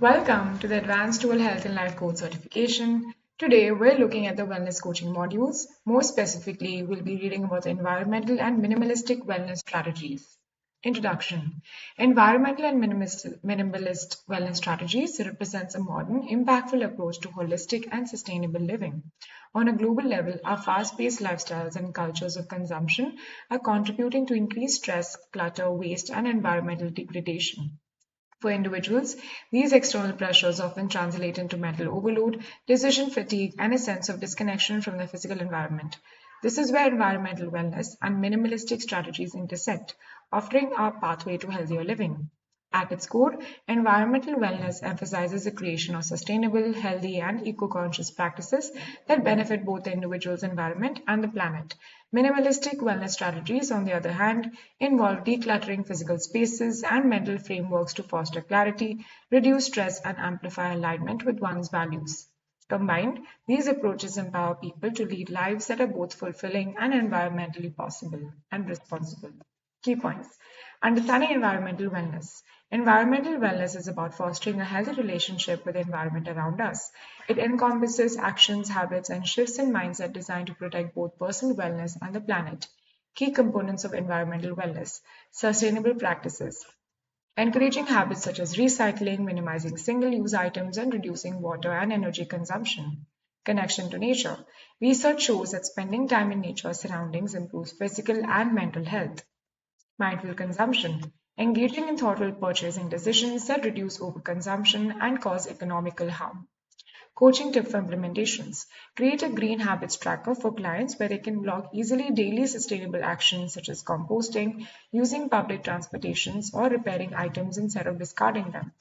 Welcome to the Advanced Dual Health and Life Coach certification. Today, we're looking at the wellness coaching modules. More specifically, we'll be reading about the environmental and minimalistic wellness strategies. Introduction. Environmental and minimalist wellness strategies represents a modern, impactful approach to holistic and sustainable living. On a global level, our fast-paced lifestyles and cultures of consumption are contributing to increased stress, clutter, waste, and environmental degradation. For individuals, these external pressures often translate into mental overload, decision fatigue, and a sense of disconnection from the physical environment. This is where environmental wellness and minimalistic strategies intersect, offering a pathway to healthier living. At its core, environmental wellness emphasizes the creation of sustainable, healthy, and eco-conscious practices that benefit both the individual's environment and the planet. Minimalistic wellness strategies, on the other hand, involve decluttering physical spaces and mental frameworks to foster clarity, reduce stress, and amplify alignment with one's values. Combined, these approaches empower people to lead lives that are both fulfilling and environmentally possible and responsible. Key points. Understanding environmental wellness. Environmental wellness is about fostering a healthy relationship with the environment around us. It encompasses actions, habits, and shifts in mindset designed to protect both personal wellness and the planet. Key components of environmental wellness. Sustainable practices. Encouraging habits such as recycling, minimizing single-use items, and reducing water and energy consumption. Connection to nature. Research shows that spending time in nature surroundings improves physical and mental health. Mindful consumption. Engaging in thoughtful purchasing decisions that reduce overconsumption and cause economical harm. Coaching tip for implementations. Create a green habits tracker for clients where they can log easily daily sustainable actions such as composting, using public transportations, or repairing items instead of discarding them.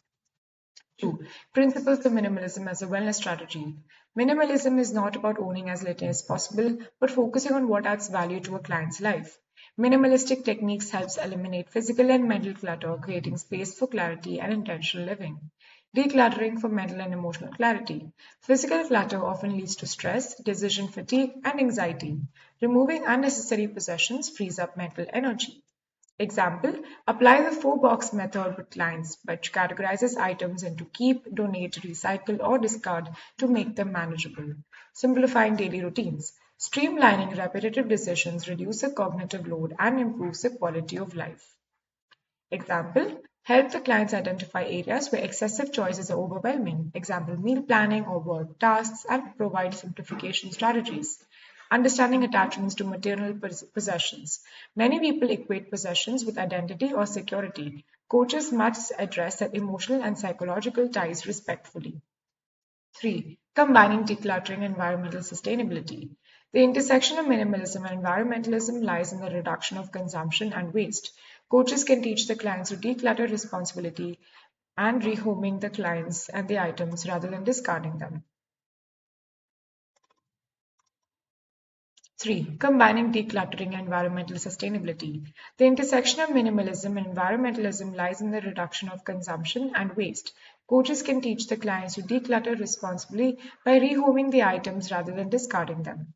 2. Principles of minimalism as a wellness strategy. Minimalism is not about owning as little as possible, but focusing on what adds value to a client's life. Minimalistic techniques helps eliminate physical and mental clutter, creating space for clarity and intentional living. Decluttering for mental and emotional clarity. Physical clutter often leads to stress, decision fatigue, and anxiety. Removing unnecessary possessions frees up mental energy. Example, apply the 4-box method with clients, which categorizes items into keep, donate, recycle, or discard to make them manageable. Simplifying daily routines. Streamlining repetitive decisions reduces the cognitive load and improves the quality of life. Example, help the clients identify areas where excessive choices are overwhelming. Example, meal planning or work tasks, and provide simplification strategies. Understanding attachments to material possessions. Many people equate possessions with identity or security. Coaches must address their emotional and psychological ties respectfully. 3. Combining decluttering and environmental sustainability. The intersection of minimalism and environmentalism lies in the reduction of consumption and waste. Coaches can teach the clients to declutter responsibility and rehoming the clients and the items rather than discarding them. 3. Combining decluttering and environmental sustainability. The intersection of minimalism and environmentalism lies in the reduction of consumption and waste. Coaches can teach the clients to declutter responsibly by rehoming the items rather than discarding them.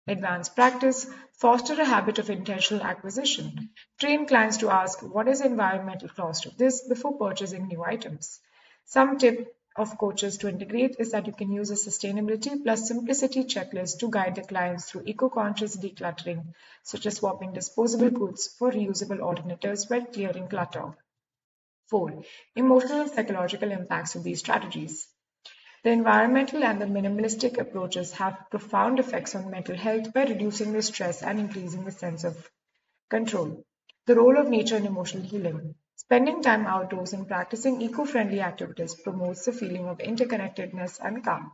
Advanced practice. Foster a habit of intentional acquisition. Train clients to ask, what is the environmental cost of this before purchasing new items? Some tip of coaches to integrate is that you can use a sustainability plus simplicity checklist to guide the clients through eco-conscious decluttering, such as swapping disposable goods for reusable alternatives while clearing clutter. 4. Emotional and psychological impacts of these strategies. The environmental and the minimalistic approaches have profound effects on mental health by reducing the stress and increasing the sense of control. The role of nature in emotional healing. Spending time outdoors and practicing eco-friendly activities promotes the feeling of interconnectedness and calm.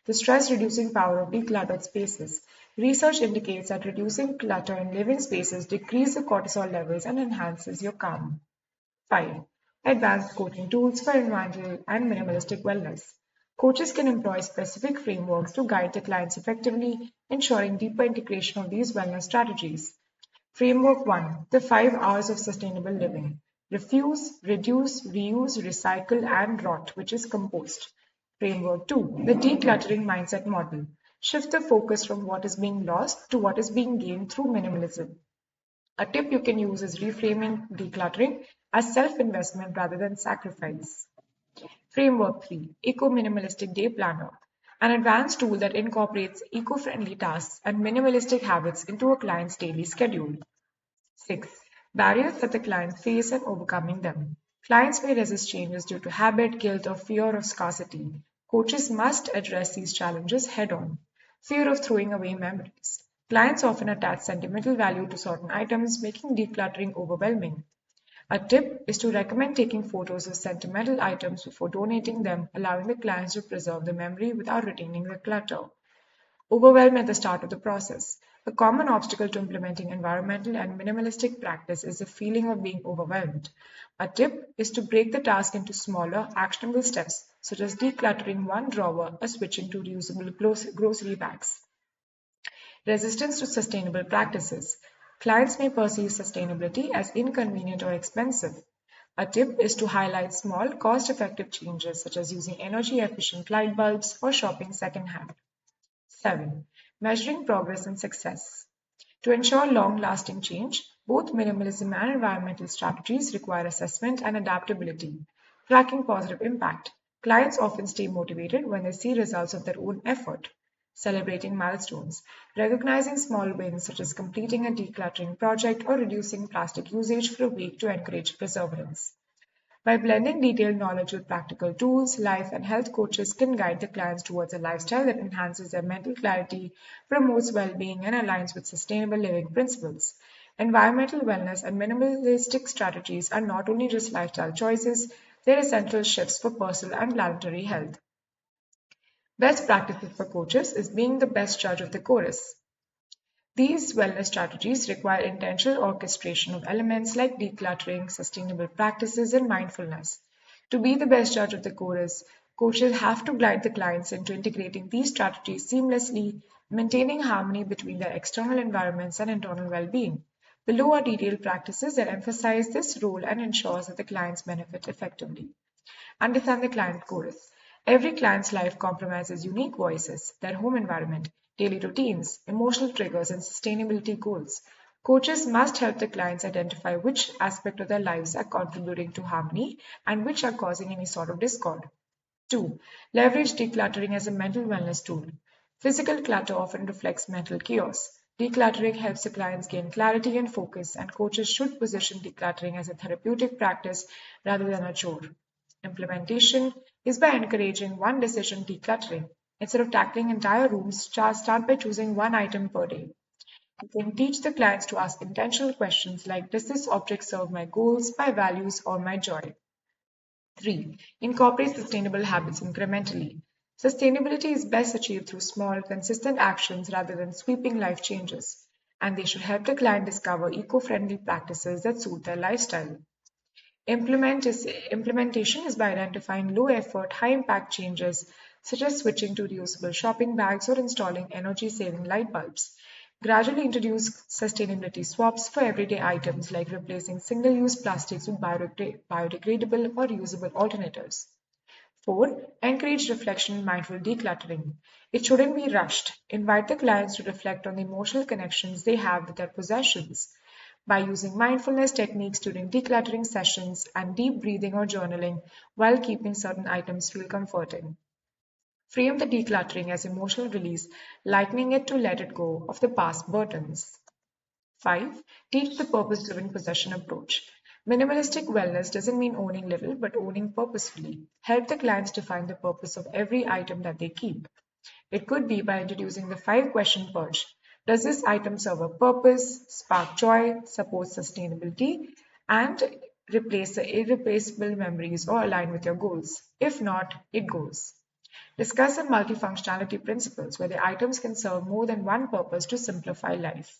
The stress-reducing power of decluttered spaces. Research indicates that reducing clutter in living spaces decreases the cortisol levels and enhances your calm. 5. Advanced coaching tools for environmental and minimalistic wellness. Coaches can employ specific frameworks to guide the clients effectively, ensuring deeper integration of these wellness strategies. Framework 1. The 5 R's of Sustainable Living. Refuse, reduce, reuse, recycle, and rot, which is compost. Framework 2. The decluttering mindset model. Shift the focus from what is being lost to what is being gained through minimalism. A tip you can use is reframing decluttering as self-investment rather than sacrifice. Framework 3, Eco-Minimalistic Day Planner, an advanced tool that incorporates eco-friendly tasks and minimalistic habits into a client's daily schedule. 6. Barriers that the client face and overcoming them. Clients may resist changes due to habit, guilt, or fear of scarcity. Coaches must address these challenges head on. Fear of throwing away memories. Clients often attach sentimental value to certain items, making decluttering overwhelming. A tip is to recommend taking photos of sentimental items before donating them, allowing the clients to preserve the memory without retaining the clutter. Overwhelm at the start of the process. A common obstacle to implementing environmental and minimalistic practice is the feeling of being overwhelmed. A tip is to break the task into smaller, actionable steps, such as decluttering one drawer or switching to reusable grocery bags. Resistance to sustainable practices. Clients may perceive sustainability as inconvenient or expensive. A tip is to highlight small, cost effective changes such as using energy efficient light bulbs or shopping secondhand. 7. Measuring progress and success. To ensure long lasting change, both minimalism and environmental strategies require assessment and adaptability. Tracking positive impact. Clients often stay motivated when they see results of their own effort. Celebrating milestones. Recognizing small wins such as completing a decluttering project or reducing plastic usage for a week to encourage perseverance. By blending detailed knowledge with practical tools, life and health coaches can guide the clients towards a lifestyle that enhances their mental clarity, promotes well being, and aligns with sustainable living principles. Environmental wellness and minimalistic strategies are not only just lifestyle choices, they're essential shifts for personal and planetary health. Best practices for coaches is being the best judge of the chorus. These wellness strategies require intentional orchestration of elements like decluttering, sustainable practices, and mindfulness. To be the best judge of the chorus, coaches have to guide the clients into integrating these strategies seamlessly, maintaining harmony between their external environments and internal well being. Below are detailed practices that emphasize this role and ensures that the clients benefit effectively. Understand the client chorus. Every client's life compromises unique voices, their home environment, daily routines, emotional triggers, and sustainability goals. Coaches must help the clients identify which aspect of their lives are contributing to harmony and which are causing any sort of discord. 2. Leverage decluttering as a mental wellness tool. Physical clutter often reflects mental chaos. Decluttering helps the clients gain clarity and focus, and coaches should position decluttering as a therapeutic practice rather than a chore. Implementation is by encouraging one decision decluttering. Instead of tackling entire rooms, start by choosing one item per day. You can teach the clients to ask intentional questions like, does this object serve my goals, my values, or my joy? 3. Incorporate sustainable habits incrementally. Sustainability is best achieved through small, consistent actions rather than sweeping life changes, and they should help the client discover eco friendly practices that suit their lifestyle. Implementation is by identifying low effort, high impact changes such as switching to reusable shopping bags or installing energy saving light bulbs. Gradually introduce sustainability swaps for everyday items like replacing single use plastics with biodegradable or reusable alternatives. 4. Encourage reflection and mindful decluttering. It shouldn't be rushed. Invite the clients to reflect on the emotional connections they have with their possessions. By using mindfulness techniques during decluttering sessions and deep breathing or journaling while keeping certain items feel comforting. Frame the decluttering as emotional release, likening it to let it go of the past burdens. 5. Teach the purpose driven possession approach. Minimalistic wellness doesn't mean owning little, but owning purposefully. Help the clients define the purpose of every item that they keep. It could be by introducing the 5 question purge. Does this item serve a purpose, spark joy, support sustainability, and replace the irreplaceable memories or align with your goals? If not, it goes. Discuss the multifunctionality principles where the items can serve more than one purpose to simplify life.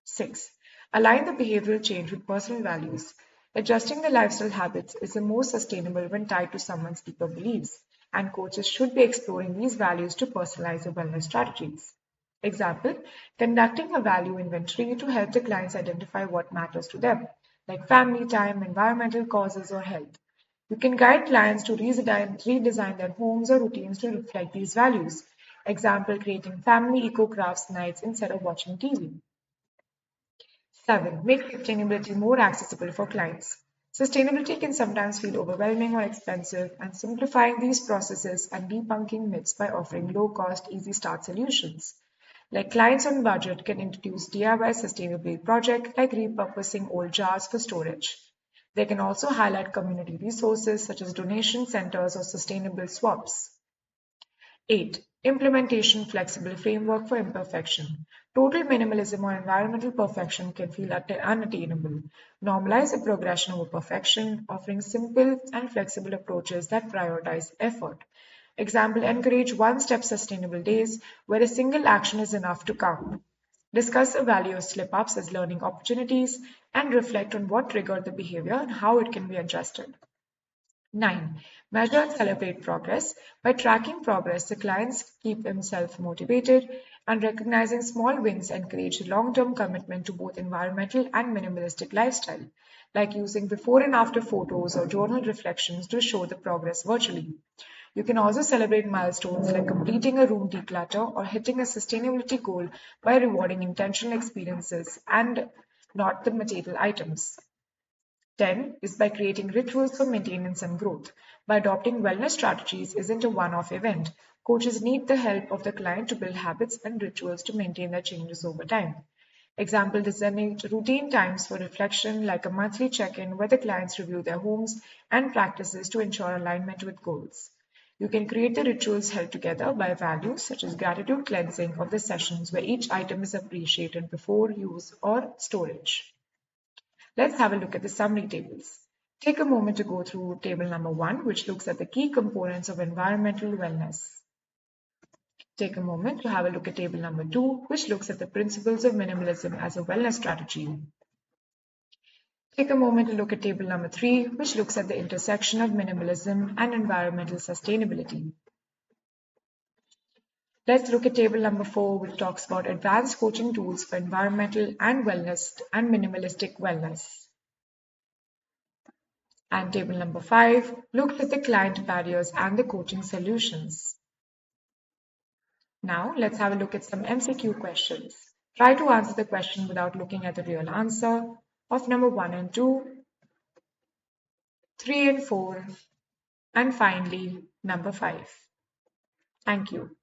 6. Align the behavioral change with personal values. Adjusting the lifestyle habits is the most sustainable when tied to someone's deeper beliefs, and coaches should be exploring these values to personalize their wellness strategies. Example, conducting a value inventory to help the clients identify what matters to them, like family time, environmental causes, or health. You can guide clients to redesign their homes or routines to reflect these values. Example, creating family eco crafts nights instead of watching TV. 7. Make sustainability more accessible for clients. Sustainability can sometimes feel overwhelming or expensive, and simplifying these processes and debunking myths by offering low-cost, easy-start solutions. Like clients on budget can introduce DIY sustainability projects like repurposing old jars for storage. They can also highlight community resources such as donation centers or sustainable swaps. 8. Implementation flexible framework for imperfection. Total minimalism or environmental perfection can feel unattainable. Normalize a progression over perfection, offering simple and flexible approaches that prioritize effort. Example, encourage one-step sustainable days where a single action is enough to count. Discuss the value of slip-ups as learning opportunities and reflect on what triggered the behavior and how it can be adjusted. 9. Measure and celebrate progress. By tracking progress, the clients keep themselves motivated, and recognizing small wins encourage long-term commitment to both environmental and minimalistic lifestyle, like using before and after photos or journal reflections to show the progress virtually. You can also celebrate milestones like completing a room declutter or hitting a sustainability goal by rewarding intentional experiences and not the material items. 10 is by creating rituals for maintenance and growth. By adopting wellness strategies isn't a one-off event. Coaches need the help of the client to build habits and rituals to maintain their changes over time. Example, designing routine times for reflection like a monthly check-in where the clients review their homes and practices to ensure alignment with goals. You can create the rituals held together by values such as gratitude cleansing of the sessions where each item is appreciated before use or storage. Let's have a look at the summary tables. Take a moment to go through table number 1, which looks at the key components of environmental wellness. Take a moment to have a look at table number 2, which looks at the principles of minimalism as a wellness strategy. Take a moment to look at table number 3, which looks at the intersection of minimalism and environmental sustainability. Let's look at table number 4, which talks about advanced coaching tools for environmental and wellness and minimalistic wellness. And table number 5 looks at the client barriers and the coaching solutions. Now let's have a look at some MCQ questions. Try to answer the question without looking at the real answer of number 1 and 2, 3 and 4, and finally number 5. Thank you.